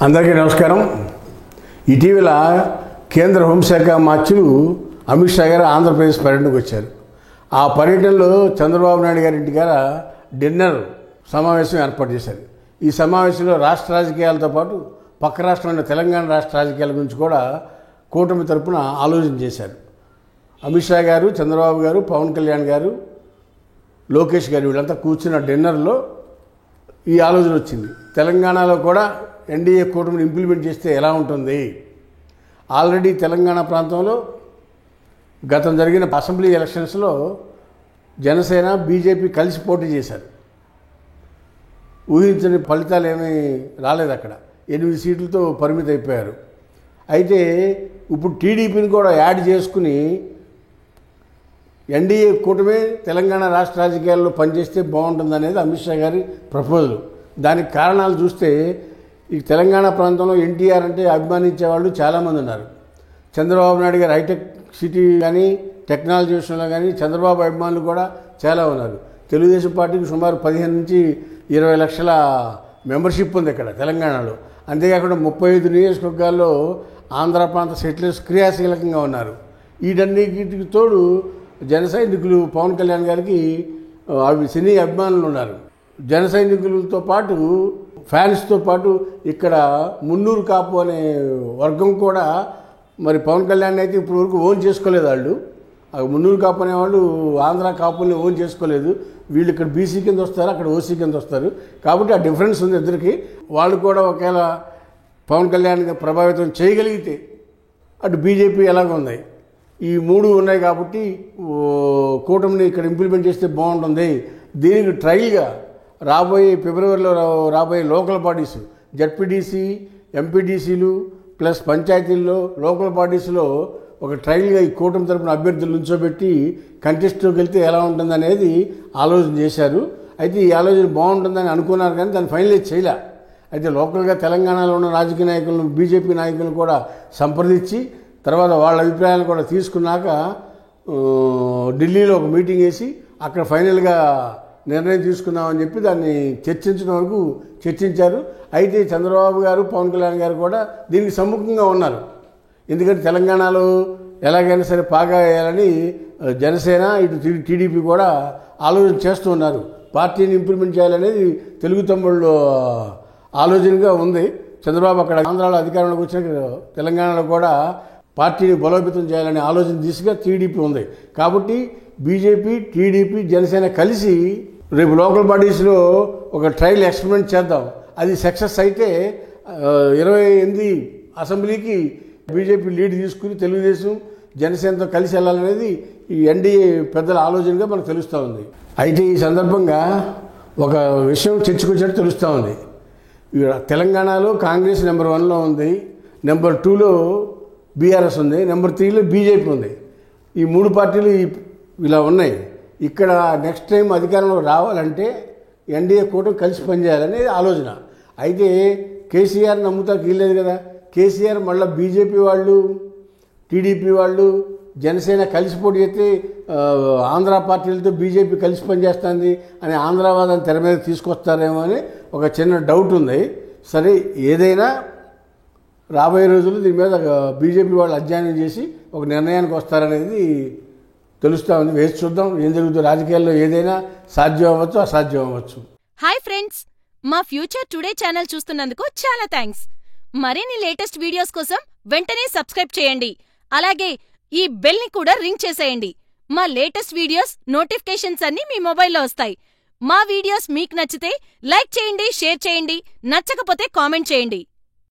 అందరికీ నమస్కారం. ఇటీవల కేంద్ర హోంశాఖ మంత్రులు అమిత్ షా గారు ఆంధ్రప్రదేశ్ పర్యటనకు వచ్చారు. ఆ పర్యటనలో చంద్రబాబు నాయుడు గారి ఇంటికాడ డిన్నర్ సమావేశం ఏర్పాటు చేశారు. ఈ సమావేశంలో రాష్ట్ర రాజకీయాలతో పాటు పక్క రాష్ట్రమైన తెలంగాణ రాష్ట్ర రాజకీయాల గురించి కూడా కూటమి తరపున ఆలోచన చేశారు. అమిత్ షా గారు, చంద్రబాబు గారు, పవన్ కళ్యాణ్ గారు, లోకేష్ గారు వీళ్ళంతా కూర్చున్న డిన్నర్లో ఈ ఆలోచన వచ్చింది. తెలంగాణలో కూడా ఎన్డీఏ కూటమిని ఇంప్లిమెంట్ చేస్తే ఎలా ఉంటుంది. ఆల్రెడీ తెలంగాణ ప్రాంతంలో గతం జరిగిన అసెంబ్లీ ఎలక్షన్స్లో జనసేన, బీజేపీ కలిసి పోటీ చేశారు. ఊహించని ఫలితాలు ఏమీ రాలేదు. అక్కడ 8 సీట్లతో పరిమితి అయిపోయారు. అయితే ఇప్పుడు టీడీపీని కూడా యాడ్ చేసుకుని ఎన్డీఏ కూటమి తెలంగాణ రాష్ట్ర రాజకీయాల్లో పనిచేస్తే బాగుంటుందనేది అమిత్ షా గారి ప్రపోజల్. దానికి కారణాలు చూస్తే ఈ తెలంగాణ ప్రాంతంలో ఎన్టీఆర్ అంటే అభిమానించే వాళ్ళు చాలామంది ఉన్నారు. చంద్రబాబు నాయుడు గారు హైటెక్ సిటీ కానీ టెక్నాలజీ విషయంలో కానీ చంద్రబాబు అభిమానులు కూడా చాలా ఉన్నారు. తెలుగుదేశం పార్టీకి సుమారు 15 నుంచి 20 లక్షల మెంబర్షిప్ ఉంది ఇక్కడ తెలంగాణలో. అంతేకాకుండా 35 నియోజకవర్గాల్లో ఆంధ్ర ప్రాంత సెటిలర్స్ క్రియాశీలకంగా ఉన్నారు. వీటన్నిటికి తోడు జన సైనికులు పవన్ కళ్యాణ్ గారికి సినీ అభిమానులు ఉన్నారు. జన సైనికులతో పాటు ఫ్యాన్స్తో పాటు ఇక్కడ మున్నూరు కాపు అనే వర్గం కూడా మరి పవన్ కళ్యాణ్ అయితే ఇప్పుడు వరకు ఓన్ చేసుకోలేదు. వాళ్ళు మున్నూరు కాపు అనేవాళ్ళు ఆంధ్ర కాపుల్ని ఓన్ చేసుకోలేదు. వీళ్ళు ఇక్కడ బీసీ కింద వస్తారు, అక్కడ ఓసీ కింద వస్తారు. కాబట్టి ఆ డిఫరెన్స్ ఉంది ఇద్దరికి. వాళ్ళు కూడా ఒకవేళ పవన్ కళ్యాణ్ ప్రభావితం చేయగలిగితే అటు బీజేపీ ఎలాగ ఉంది, ఈ 3 ఉన్నాయి. కాబట్టి కూటమిని ఇక్కడ ఇంప్లిమెంట్ చేస్తే బాగుంటుంది. దీనికి ట్రయల్గా రాబోయే ఫిబ్రవరిలో రాబోయే లోకల్ బాడీస్, జడ్పీటీసీ, ఎంపీటీసీలు ప్లస్ పంచాయతీల్లో లోకల్ బాడీస్లో ఒక ట్రయల్గా ఈ కూటమి తరపున అభ్యర్థులు నుంచోబెట్టి కంటెస్ట్లోకి వెళ్తే ఎలా ఉంటుందనేది ఆలోచన చేశారు. అయితే ఈ ఆలోచన బాగుంటుందని అనుకున్నారు, కానీ దాన్ని ఫైనలైజ్ చేయలే. అయితే లోకల్గా తెలంగాణలో ఉన్న రాజకీయ నాయకులను, బీజేపీ నాయకులను కూడా సంప్రదించి తర్వాత వాళ్ళ అభిప్రాయాలను కూడా తీసుకున్నాక ఢిల్లీలో ఒక మీటింగ్ వేసి అక్కడ ఫైనల్గా నిర్ణయం తీసుకుందామని చెప్పి దాన్ని చర్చించడం వరకు చర్చించారు. అయితే చంద్రబాబు గారు, పవన్ కళ్యాణ్ గారు కూడా దీనికి సమ్ముఖంగా ఉన్నారు. ఎందుకంటే తెలంగాణలో ఎలాగైనా సరే పాగా వేయాలని జనసేన, ఇటు టీడీపీ కూడా ఆలోచన చేస్తూ ఉన్నారు. పార్టీని ఇంప్లిమెంట్ చేయాలనేది తెలుగు తమ్ముళ్ళు ఆలోచనగా ఉంది. చంద్రబాబు అక్కడ ఆంధ్రాలో అధికారంలోకి వచ్చిన తెలంగాణలో కూడా పార్టీని బలోపేతం చేయాలనే ఆలోచన దిశగా టీడీపీ ఉంది. కాబట్టి బీజేపీ, టీడీపీ, జనసేన కలిసి రేపు లోకల్ బాడీస్లో ఒక ట్రయల్ ఎక్స్పెరిమెంట్ చేద్దాం. అది సక్సెస్ అయితే 28 అసెంబ్లీకి బీజేపీ లీడ్ తీసుకుని తెలుగుదేశం, జనసేనతో కలిసి వెళ్ళాలనేది ఈ ఎన్డీఏ పెద్దల ఆలోచనగా మనకు తెలుస్తూ ఉంది. అయితే ఈ సందర్భంగా ఒక విషయం చర్చకొచ్చినట్టు తెలుస్తూ ఉంది. తెలంగాణలో కాంగ్రెస్ నెంబర్ 1లో ఉంది, నెంబర్ 2లో బీఆర్ఎస్ ఉంది, నెంబర్ 3లో బీజేపీ ఉంది. ఈ 3 పార్టీలు ఇలా ఉన్నాయి. ఇక్కడ నెక్స్ట్ టైం అధికారంలో రావాలంటే ఎన్డీఏ కూటమి కలిసి పనిచేయాలనే ఆలోచన. అయితే కేసీఆర్ నమ్ముతాకి వీల్లేదు కదా. కేసీఆర్ మళ్ళీ బీజేపీ వాళ్ళు, టీడీపీ వాళ్ళు, జనసేన కలిసి పోటీ చేస్తే ఆంధ్ర పార్టీలతో బీజేపీ కలిసి పనిచేస్తుంది అని ఆంధ్రావాదాన్ని తెర మీద తీసుకొస్తారేమో అని ఒక చిన్న డౌట్ ఉంది. సరే, ఏదైనా రాబోయే రోజుల్లో దీని మీద బీజేపీ వాళ్ళు అధ్యయనం చేసి ఒక నిర్ణయానికి వస్తారనేది తెలుస్తూ ఉంది. వేసి చూద్దాం ఏం జరుగుతుందో. రాజకీయాల్లో ఏదైనా సాధ్యం అవ్వచ్చు, అసాధ్యం అవ్వచ్చు. హాయ్ ఫ్రెండ్స్, మా ఫ్యూచర్ టుడే ఛానల్ చూస్తున్నందుకు చాలా థ్యాంక్స్. మరిన్ని లేటెస్ట్ వీడియోస్ కోసం వెంటనే సబ్స్క్రైబ్ చేయండి. అలాగే ఈ బెల్ ని కూడా రింగ్ చేసేయండి. మా లేటెస్ట్ వీడియోస్ నోటిఫికేషన్స్ అన్నీ మీ మొబైల్లో వస్తాయి. మా వీడియోస్ మీకు నచ్చితే లైక్ చేయండి, షేర్ చేయండి, నచ్చకపోతే కామెంట్ చేయండి.